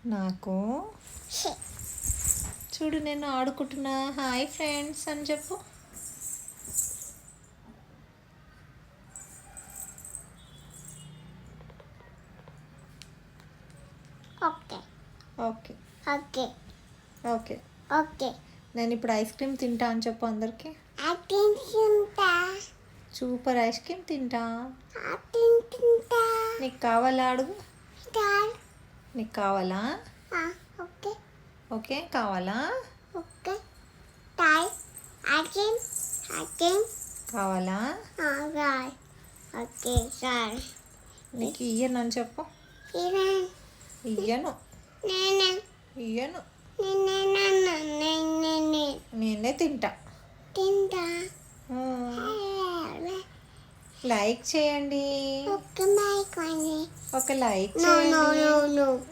నాకు చూడు నేను ఆడుకుంటున్నా. హాయ్ ఫ్రెండ్స్ అని చెప్పు. Okay okay okay okay okay నేను ఇప్పుడు ఐస్ క్రీమ్ తింటా అని చెప్పు అందరికి. తింటా సూపర్ ఐస్ క్రీమ్ తింటా. తింటా నీకు కావాలా అడుగు. నీకు కావాలా? ఓకే ఓకే కావాలా? ఓకే టై అగైన్ అగైన్ కావాలా? ఓకే సార్ నీకు ఇయ్యను అని చెప్పు. ఇయ్యను ఇయ్యను నేనే తింటా. తింటా లైక్ చేయండి. ఒక మైక్ ఒక లైక్ చేయండి.